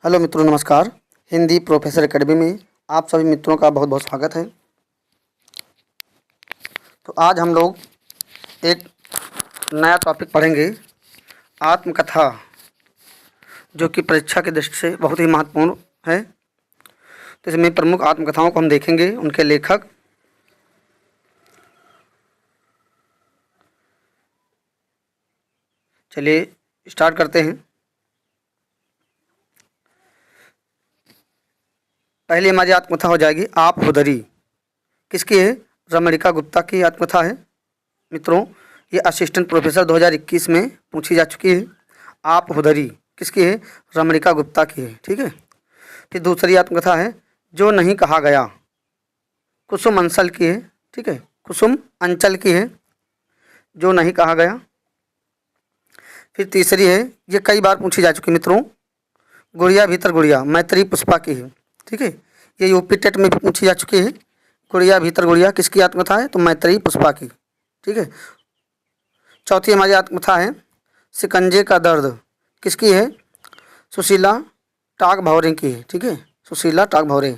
Hello मित्रों, नमस्कार। Hindi professor academy में आप सभी मित्रों का बहुत बहुत स्वागत है। तो आज हम लोग एक नया टॉपिक पढ़ेंगे, आत्मकथा, जो कि परीक्षा की दृष्टि से बहुत ही महत्वपूर्ण है। तो इसमें प्रमुख आत्मकथाओं को हम देखेंगे, उनके लेखक। चलिए स्टार्ट करते हैं। पहली हमारी आत्मकथा हो जाएगी आप हुदरी। किसकी है? रमणिका गुप्ता की आत्मकथा है। मित्रों, ये असिस्टेंट प्रोफेसर 2021 में पूछी जा चुकी है। आप हुदरी किसकी है? रमणिका गुप्ता की है। ठीक है। फिर दूसरी आत्मकथा है जो नहीं कहा गया, कुसुम अंचल की है। ठीक है, कुसुम अंचल की है, जो नहीं कहा गया। फिर तीसरी है, ये कई बार पूछी जा चुकी मित्रों, गुड़िया भीतर गुड़िया, मैत्री पुष्पा की है। ठीक है, ये यूपी टेट में भी पूछी जा चुकी है। गुड़िया भीतर गुड़िया किसकी आत्मकथा है? तो मैत्री पुष्पा की। ठीक है। चौथी हमारी आत्मकथा है शिकंजे का दर्द। किसकी है? सुशीला टाग भौरे की है। ठीक है, सुशीला टाग भौरे,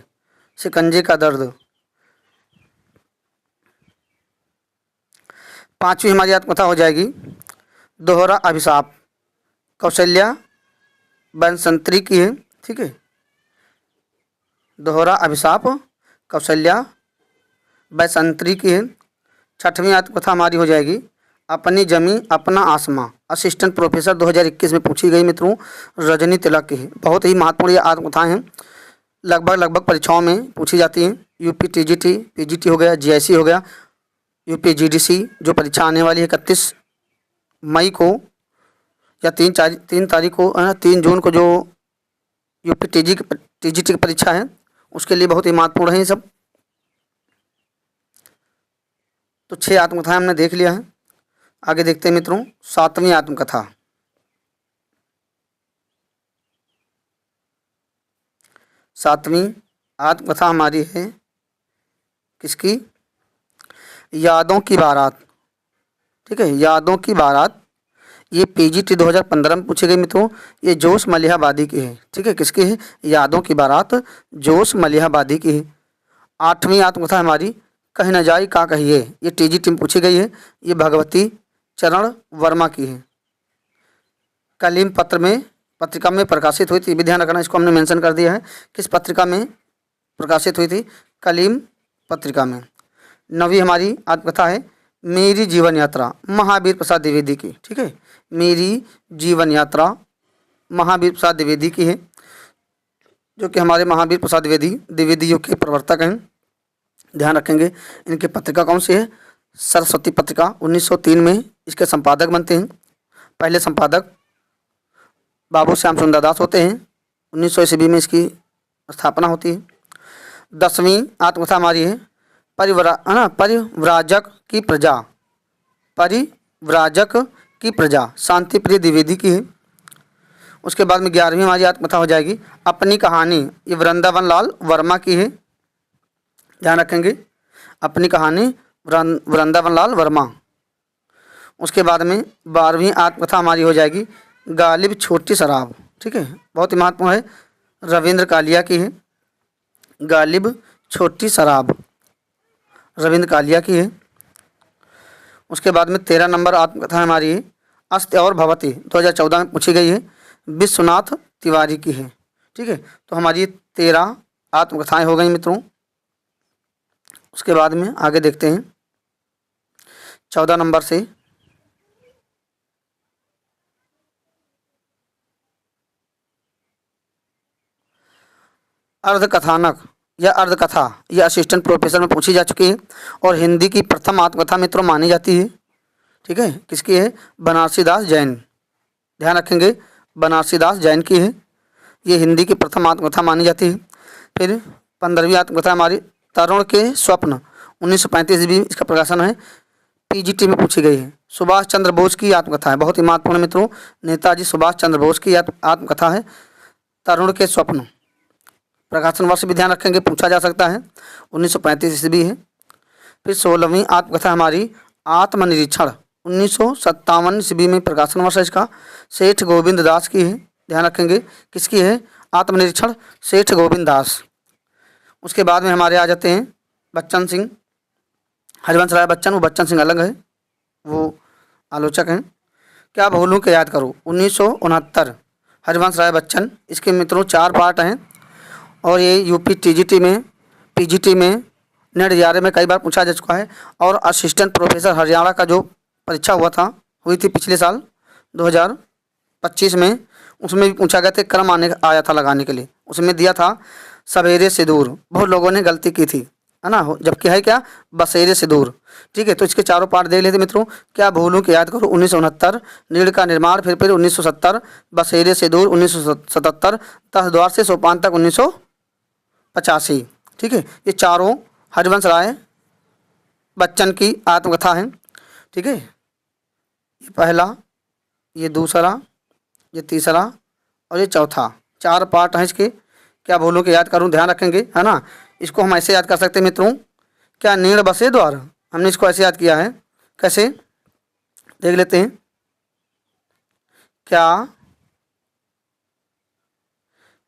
शिकंजे का दर्द। पांचवी हमारी आत्मकथा हो जाएगी दोहरा अभिशाप, कौशल्या बनसंत्री की है। ठीक है, दोहरा अभिशाप कौशल्या बैसंत्री की है। छठवीं आत्मकथा हमारी हो जाएगी अपनी जमी अपना आसमां, असिस्टेंट प्रोफेसर 2021 में पूछी गई मित्रों, रजनी तिलक की है। बहुत ही महत्वपूर्ण ये आत्मकथाएं हैं, लगभग परीक्षाओं में पूछी जाती हैं। यूपी टीजीटी, पीजीटी हो गया, जीआईसी हो गया, यूपी जीडीसी जो परीक्षा आने वाली है 31 मई को या 3 तारीख को, 3 जून को, जो यूपी टीजीटी की परीक्षा है, उसके लिए बहुत ही महत्वपूर्ण है ये सब। तो 6 आत्मकथाएं हमने देख लिया है। आगे देखते हैं मित्रों, 7वीं आत्मकथा। 7वीं आत्मकथा हमारी है किसकी? यादों की बारात। ठीक है, यादों की बारात, ये पीजीटी 2015 में पूछी गई मित्रों। ये जोश मलिहाबादी की है। ठीक है, किसकी है? यादों की बारात जोश मलिहाबादी की है। 8वीं आत्मकथा हमारी कहीं न जाई का कहिए, ये टीजीटी में पूछी गई है। ये भगवती चरण वर्मा की है। कलीम पत्रिका में प्रकाशित हुई थी, भी ध्यान रखना, इसको हमने मेंशन कर दिया है। किस पत्रिका में प्रकाशित हुई थी? कलीम पत्रिका में। 9वीं हमारी आत्मकथा है मेरी जीवन यात्रा, महावीर प्रसाद द्विवेदी की। ठीक है, मेरी जीवन यात्रा महावीर प्रसाद द्विवेदी की है, जो कि हमारे महावीर प्रसाद द्विवेदी युग के प्रवर्तक हैं। ध्यान रखेंगे। इनकी पत्रिका कौन सी है? सरस्वती पत्रिका। 1903 में इसके संपादक बनते हैं। पहले संपादक बाबू श्याम सुंदर दास होते हैं। 1900 ईस्वी में इसकी स्थापना होती है। 10वीं आत्मकथा हमारी है परिव्राजक की प्रजा, परिव्राजक की प्रजा, शांति प्रिय द्विवेदी की है। उसके बाद में 11वीं हमारी आत्मकथा हो जाएगी अपनी कहानी, ये वृंदावन लाल वर्मा की है। ध्यान रखेंगे, अपनी कहानी वृंदावन लाल वर्मा। उसके बाद में 12वीं आत्मकथा हमारी हो जाएगी गालिब छोटी शराब। ठीक है, बहुत ही महत्वपूर्ण है, रविंद्र कालिया की है। गालिब छोटी शराब रविंद्र कालिया की है। उसके बाद में 13 नंबर आत्मकथा हमारी है अस्त और भवती, 2014 में पूछी गई है, विश्वनाथ तिवारी की है। ठीक है, तो हमारी 13 आत्मकथाएं हो गई मित्रों। उसके बाद में आगे देखते हैं 14 नंबर से। अर्धकथानक या अर्धकथा, यह असिस्टेंट प्रोफेसर में पूछी जा चुकी है और हिंदी की प्रथम आत्मकथा मित्रों मानी जाती है। ठीक है, किसकी है? बनारसी दास जैन। ध्यान रखेंगे, बनारसी दास जैन की है। ये हिंदी की प्रथम आत्मकथा मानी जाती है। फिर 15वीं आत्मकथा हमारी तरुण के स्वप्न, 1935 ईस्वी इसका प्रकाशन है, पीजीटी में पूछी गई है। सुभाष चंद्र बोस की आत्मकथा है, बहुत ही महत्वपूर्ण मित्रों, नेताजी सुभाष चंद्र बोस की आत्मकथा है तरुण के स्वप्न। प्रकाशन वर्ष भी ध्यान रखेंगे, पूछा जा सकता है, 1935 ईस्वी है। फिर 16वीं आत्मकथा हमारी आत्मनिरीक्षण, 1957 ईस्वी में प्रकाशन वर्ष इसका, सेठ गोविंद दास की है। ध्यान रखेंगे, किसकी है? आत्मनिरीक्षण सेठ गोविंद दास। उसके बाद में हमारे आ जाते हैं बच्चन सिंह, हरिवंश राय बच्चन, वो बच्चन सिंह अलग है, वो आलोचक हैं। क्या भूलूं के याद करूं 1969, हरिवंश राय बच्चन। इसके मित्रों 4 पार्ट हैं और ये यूपी टीजीटी में, पीजीटी में, नेट JRF में कई बार पूछा जा चुका है। और असिस्टेंट प्रोफेसर हरियाणा का जो परीक्षा हुई थी पिछले साल 2025 में, उसमें भी पूछा गया था, क्रम आया था लगाने के लिए, उसमें दिया था सवेरे से दूर। बहुत लोगों ने गलती की थी, है ना, जबकि है क्या, बसेरे से दूर। ठीक है, तो इसके चारों पार्ट देख लेते मित्रों। क्या भूलूं के याद करो 1969, नीड़ का निर्माण, फिर 1970, बसेरे से दूर 1977, 10 द्वार से सोपान तक 1985। ठीक है, ये चारों हरिवंश राय बच्चन की आत्मकथा है। ठीक है, ये पहला, ये दूसरा, ये तीसरा और ये चौथा, 4 पार्ट हैं इसके। क्या भूलूं के याद करूं, ध्यान रखेंगे, है ना। इसको हम ऐसे याद कर सकते हैं मित्रों, क्या नीड़ बसे द्वार, हमने इसको ऐसे याद किया है। कैसे, देख लेते हैं। क्या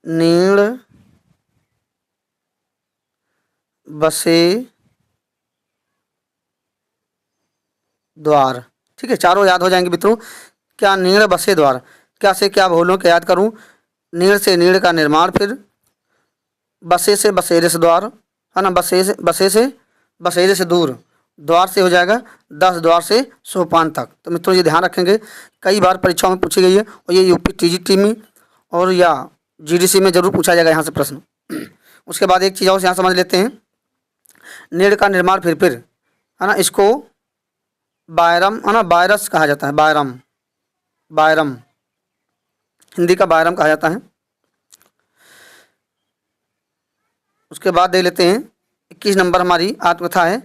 नीड़ बसे द्वार। ठीक है, चारों याद हो जाएंगे मित्रों। क्या नीड़ बसे द्वार, क्या से क्या भूलूं के याद करूं, नीड़ से नीड़ का निर्माण, फिर बसे से बसेरे से द्वार, है ना, बसे से बसेरे से दूर, द्वार से हो जाएगा 10 द्वार से सोपान तक। तो मित्रों ये ध्यान रखेंगे, कई बार परीक्षाओं में पूछी गई है और ये यूपी टीजीटी में और या जीडीसी में जरूर पूछा जाएगा यहाँ से प्रश्न। उसके बाद एक चीज़ और यहाँ समझ लेते हैं, नीड़ का निर्माण, फिर है ना, इसको बायरम, है ना, बायरस कहा जाता है, बायरम, हिंदी का बायरम कहा जाता है। उसके बाद देख लेते हैं 21 नंबर हमारी आत्मकथा है,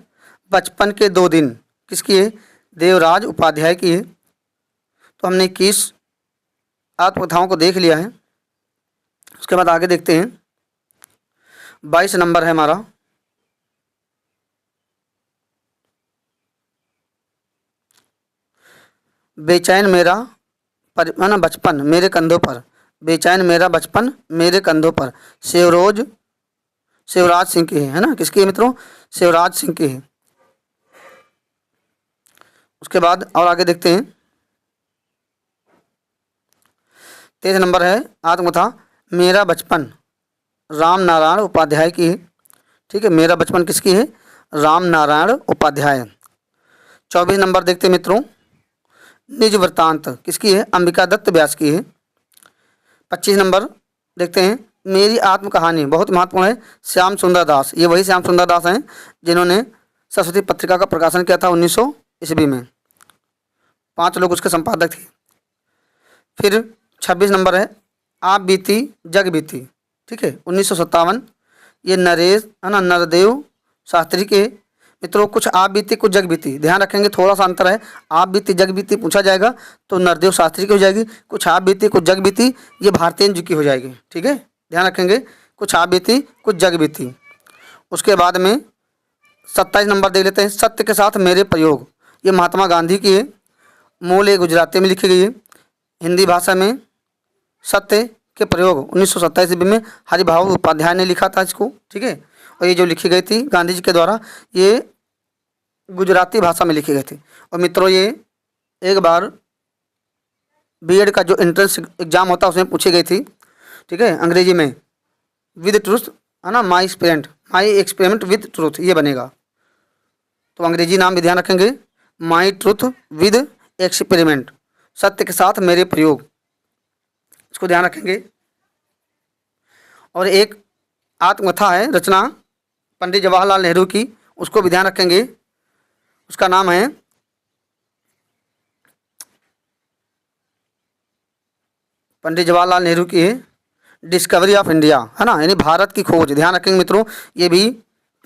बचपन के 2 दिन, किसकी है, देवराज उपाध्याय की है। तो हमने 21 आत्मकथाओं को देख लिया है। उसके बाद आगे देखते हैं, 22 नंबर है हमारा, बेचैन मेरा बचपन मेरे कंधों पर, बेचैन मेरा बचपन मेरे कंधों पर, शिवराज सिंह की है ना, किसकी है मित्रों, शिवराज सिंह की है। उसके बाद और आगे देखते हैं, 23 नंबर है आत्मकथा, मेरा बचपन, राम नारायण उपाध्याय की है। ठीक है, मेरा बचपन किसकी है, राम नारायण उपाध्याय। 24 नंबर देखते हैं मित्रों, निज वृत्तांत, किसकी है, अंबिका दत्त व्यास की है। 25 नंबर देखते हैं, मेरी आत्म कहानी, बहुत महत्वपूर्ण है, श्याम सुंदर दास। ये वही श्याम सुंदर दास हैं जिन्होंने सरस्वती पत्रिका का प्रकाशन किया था 1900 ईस्वी में, 5 लोग उसके संपादक थे। फिर 26 नंबर है, आप बीती जग बीती। ठीक है, 1957, ये नरेश, है ना, नरदेव शास्त्री के। मित्रों कुछ आप बीती कुछ जग बीती, ध्यान रखेंगे, थोड़ा सा अंतर है। आप बीती जग बीती पूछा जाएगा तो नरदेव शास्त्री की हो जाएगी, कुछ आप बीती कुछ जग बीती ये भारतेंदु जी की हो जाएगी। ठीक है, ध्यान रखेंगे, कुछ आप बीती कुछ जग बीती। उसके बाद में 27 नंबर दे लेते हैं, सत्य के साथ मेरे प्रयोग। ये महात्मा गांधी की है, मूल ये गुजराती में लिखी गई है, हिंदी भाषा में सत्य के प्रयोग 1927 ईस्वी में हरिभाऊ उपाध्याय ने लिखा था इसको। ठीक है, और ये जो लिखी गई थी गांधी जी के द्वारा, ये गुजराती भाषा में लिखी गई थी। और मित्रों ये एक बार बीएड का जो एंट्रेंस एग्जाम होता है उसमें पूछी गई थी। ठीक है, अंग्रेजी में, विद ट्रूथ, है ना, माई एक्सपेरिमेंट विद ट्रूथ, ये बनेगा। तो अंग्रेजी नाम भी ध्यान रखेंगे, माई ट्रूथ विद एक्सपेरिमेंट, सत्य के साथ मेरे प्रयोग, इसको ध्यान रखेंगे। और एक आत्मकथा है, रचना पंडित जवाहरलाल नेहरू की, उसको भी ध्यान रखेंगे। उसका नाम है पंडित जवाहरलाल नेहरू की है, डिस्कवरी ऑफ इंडिया, है ना, यानी भारत की खोज। ध्यान रखेंगे मित्रों, ये भी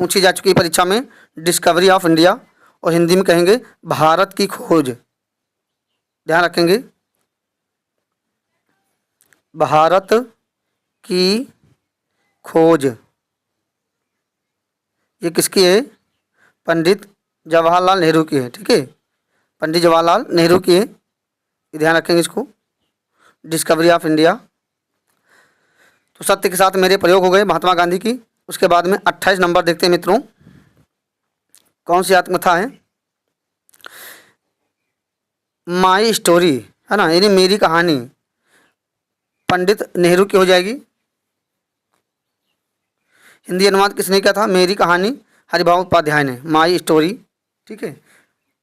पूछी जा चुकी है परीक्षा में, डिस्कवरी ऑफ इंडिया, और हिंदी में कहेंगे भारत की खोज। ध्यान रखेंगे, भारत की खोज, ये किसकी है, पंडित जवाहरलाल नेहरू की है। ठीक है, पंडित जवाहरलाल नेहरू की है, ये ध्यान रखेंगे इसको, डिस्कवरी ऑफ इंडिया। तो सत्य के साथ मेरे प्रयोग हो गए महात्मा गांधी की। उसके बाद में 28 नंबर देखते हैं मित्रों, कौन सी आत्मकथा है? माई स्टोरी, है ना, यानी मेरी कहानी। पंडित नेहरू की हो जाएगी। हिंदी अनुवाद किसने किया था? मेरी कहानी हरिभाऊ उपाध्याय ने, माई स्टोरी। ठीक है।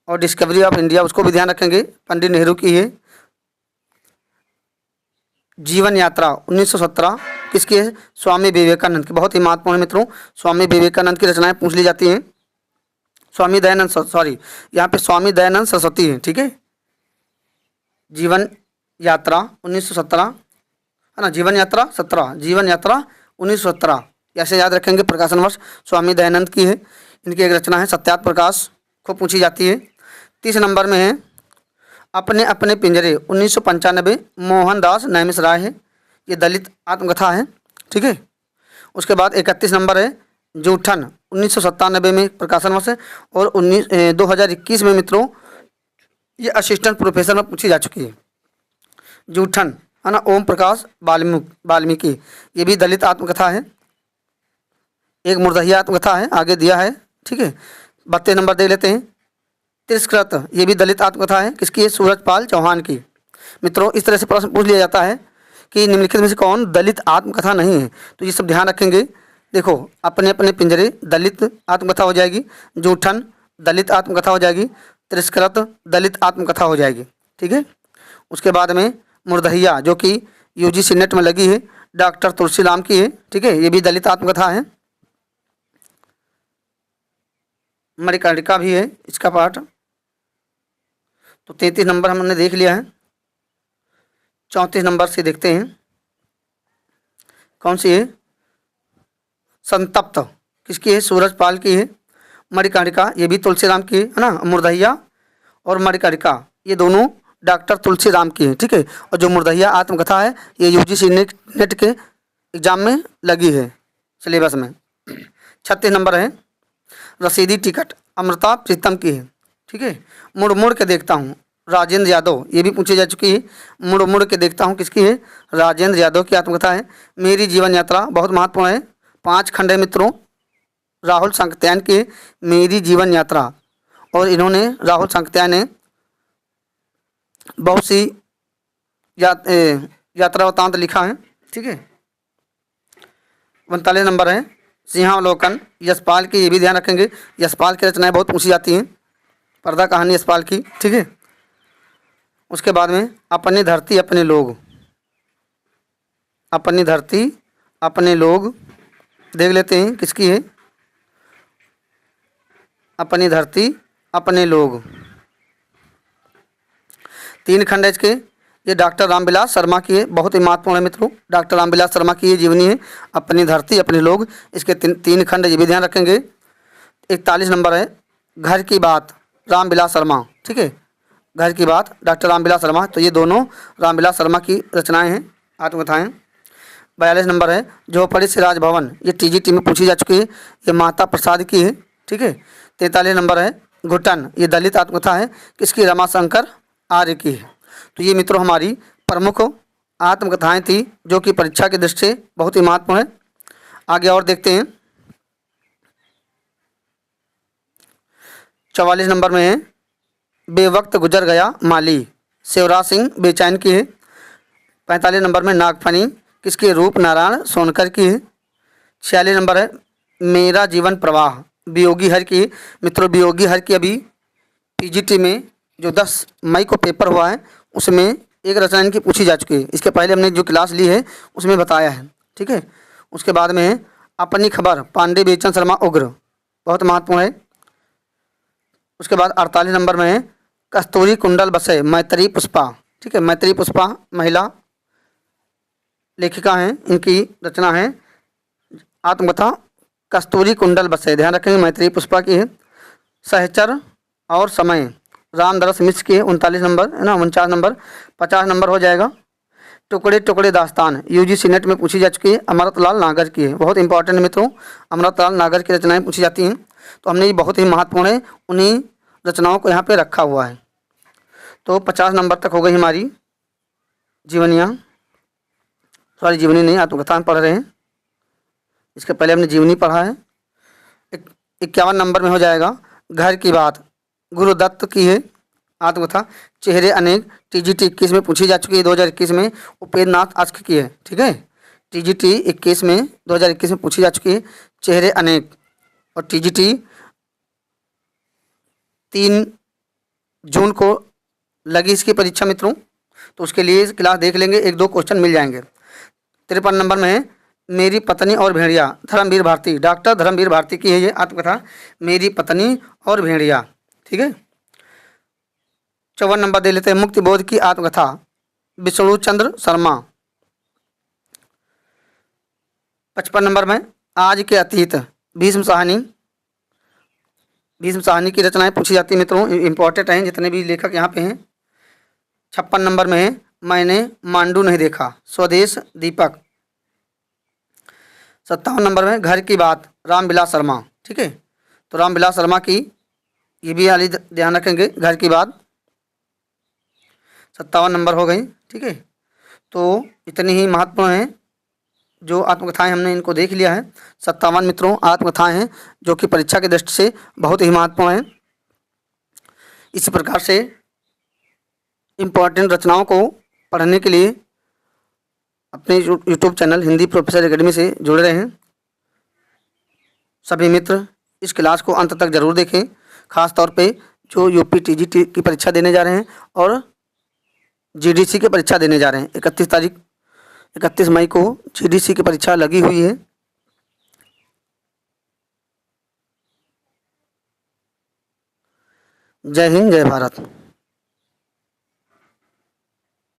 और डिस्कवरी ऑफ इंडिया, उसको भी ध्यान रखेंगे, पंडित नेहरू की है। जीवन यात्रा 1917 किसकी है? स्वामी विवेकानंद की। बहुत ही महत्वपूर्ण है मित्रों, स्वामी विवेकानंद की रचनाएं पूछ ली जाती हैं। स्वामी दयानंद, सॉरी यहाँ पे स्वामी दयानंद सरस्वती है। ठीक है। जीवन यात्रा 1917, है ना, जीवन यात्रा 17, जीवन यात्रा 1917, ऐसे याद रखेंगे। प्रकाशन वर्ष स्वामी दयानंद की है। इनकी एक रचना है सत्यार्थ प्रकाश, को पूछी जाती है। 30 नंबर में है अपने अपने पिंजरे 1995, मोहनदास नैमिष राय है। ये दलित आत्मकथा है। ठीक है। उसके बाद 31 नंबर है जूठन 1997 में प्रकाशन वर्ष है। और 2021 में मित्रों ये असिस्टेंट प्रोफेसर में पूछी जा चुकी है। जूठन, है ना, ओम प्रकाश वाल्मीकि, ये भी दलित आत्मकथा है। एक मुर्दहिया आत्मकथा है, आगे दिया है। ठीक है। 32 नंबर देख लेते हैं तिरस्कृत, ये भी दलित आत्मकथा है। किसकी है? सूरजपाल चौहान की। मित्रों इस तरह से प्रश्न पूछ लिया जाता है कि निम्नलिखित में से कौन दलित आत्मकथा नहीं है, तो ये सब ध्यान रखेंगे। देखो, अपने अपने पिंजरे दलित आत्मकथा हो जाएगी, जूठन दलित आत्मकथा हो जाएगी, तिरस्कृत दलित आत्मकथा हो जाएगी। ठीक है। उसके बाद में मुर्दहिया, जो कि यूजीसी नेट में लगी है, डॉक्टर तुलसीराम की है। ठीक है। ये भी दलित आत्मकथा है। मणिकर्णिका भी है इसका पाठ। तो 33 नंबर हमने देख लिया है। 34 नंबर से देखते हैं कौन सी है? संतप्त, किसकी है? सूरजपाल की है। मणिकर्णिका, ये भी तुलसीराम की है ना। मुर्दहिया और मणिकर्णिका ये दोनों डॉक्टर तुलसीराम की है। ठीक है। और जो मुर्दहिया आत्मकथा है ये यूजीसी नेट के एग्जाम में लगी है, सिलेबस में। 36 नंबर है रसीदी टिकट, अमृता प्रीतम की है। ठीक है। मुड़ मुड़ के देखता हूँ, राजेंद्र यादव, ये भी पूछी जा चुकी है। मुड़ मुड़ के देखता हूँ किसकी है? राजेंद्र यादव की आत्मकथा है। मेरी जीवन यात्रा बहुत महत्वपूर्ण है, 5 खंड है मित्रों, राहुल सांकत्यायन की है मेरी जीवन यात्रा। और इन्होंने, राहुल सांकत्यायन ने बहुत सी यात्रा वृत्तांत लिखा है। ठीक है। 39 नंबर है सिंहावलोकन, यशपाल की, ये भी ध्यान रखेंगे। यशपाल की रचनाएं बहुत पूछी जाती हैं, पर्दा कहानी यशपाल की। ठीक है। उसके बाद में अपनी धरती अपने लोग, अपनी धरती अपने लोग देख लेते हैं किसकी है? अपनी धरती अपने लोग, 3 खंड है इसके। ये डॉक्टर रामविलास शर्मा की है, बहुत ही महत्वपूर्ण है मित्रों, डॉक्टर रामविलास शर्मा की ये जीवनी है, अपनी धरती अपने लोग। इसके 3 खंड, ये भी ध्यान रखेंगे। 41 नंबर है घर की बात, रामविलास शर्मा। ठीक है। घर की बात डॉक्टर रामविलास शर्मा, तो ये दोनों रामविलास शर्मा की रचनाएं हैं, आत्मकथाएं। 42 नंबर है झोपड़ी से राजभवन, ये टीजीटी में पूछी जा चुकी है, ये माता प्रसाद की है। ठीक है। 43 नंबर है घुटन, ये दलित आत्मकथा है, किसकी? रमाशंकर आर्य की है। तो ये मित्रों हमारी प्रमुख आत्मकथाएं थी जो कि परीक्षा की दृष्टि से बहुत ही महत्वपूर्ण है। आगे और देखते हैं। 44 नंबर में है बेवक्त गुजर गया माली, शिवराज सिंह बेचैन की है। 45 नंबर में नागफनी, किसकी? रूप नारायण सोनकर की है। 46 नंबर है मेरा जीवन प्रवाह, वियोगी हर की। मित्रों वियोगी हर की अभी पीजीटी में जो 10 मई को पेपर हुआ है उसमें एक रचना इनकी पूछी जा चुकी है। इसके पहले हमने जो क्लास ली है उसमें बताया है। ठीक है। उसके बाद में है अपनी खबर, पांडे बेचन शर्मा उग्र, बहुत महत्वपूर्ण है। उसके बाद 48 नंबर में है कस्तूरी कुंडल बसे, मैत्री पुष्पा। ठीक है। मैत्री पुष्पा महिला लेखिका हैं, इनकी रचना है आत्मकथा कस्तूरी कुंडल बसे, ध्यान रखेंगे, मैत्री पुष्पा की है। सहचर और समय, रामदरस मिश्र की है, 39 नंबर है ना, 49 नंबर। 50 नंबर हो जाएगा टुकड़े टुकड़े दास्तान, यूजीसी नेट में पूछी जा चुकी है, अमृतलाल नागर की है, बहुत इंपॉर्टेंट मित्रों, अमृतलाल नागर की रचनाएं पूछी जाती हैं। तो हमने ये बहुत ही महत्वपूर्ण है, उन्हीं रचनाओं को यहाँ पे रखा हुआ है। तो 50 नंबर तक हो गई हमारी जीवनियाँ। सॉरी जीवनी नहीं, आत्मकथा में पढ़ रहे हैं। इसके पहले हमने जीवनी पढ़ा है। 51 नंबर में हो जाएगा घर की बात, गुरुदत्त की है आत्मकथा। चेहरे अनेक TGT 21 में पूछी जा चुकी है 2021 में, उपेंद्र नाथ आस्क की है। ठीक है, TGT 21 में 2021 में पूछी जा चुकी है चेहरे अनेक। और TGT 3 जून को लगी इसकी परीक्षा मित्रों, तो उसके लिए क्लास देख लेंगे, 1-2 क्वेश्चन मिल जाएंगे। 53 नंबर में है मेरी पत्नी और भेड़िया, धर्मवीर भारती, डॉक्टर धर्मवीर भारती की है ये आत्मकथा, मेरी पत्नी और भेड़िया। ठीक है। 54 नंबर दे लेते हैं मुक्ति बोध की आत्मकथा, विष्णु चंद्र शर्मा। 55 नंबर में आज के अतीत, भीष्म साहनी। भीष्म साहनी की रचनाएं पूछी जाती है मित्रों, इंपॉर्टेंट हैं जितने भी लेखक यहाँ पे हैं। 56 नंबर में है मैंने मांडू नहीं देखा, स्वदेश दीपक। 57 नंबर में घर की बात, रामविलास शर्मा। ठीक है, तो रामविलास शर्मा की ये भी वाली ध्यान रखेंगे, घर की बात। 57 नंबर हो गई। ठीक है, तो इतनी ही महत्वपूर्ण हैं जो आत्मकथाएं हमने इनको देख लिया है। 57 मित्रों आत्मकथाएं हैं जो कि परीक्षा की दृष्टि से बहुत ही महत्वपूर्ण हैं। इसी प्रकार से इम्पोर्टेंट रचनाओं को पढ़ने के लिए अपने YouTube channel Hindi professor academy से जुड़ रहे हैं। सभी मित्र इस क्लास को अंत तक जरूर देखें, खास तौर पे जो यूपी TGT की परीक्षा देने जा रहे हैं और GDC की परीक्षा देने जा रहे हैं। 31 मई को GDC की परीक्षा लगी हुई है। जय हिंद, जय भारत।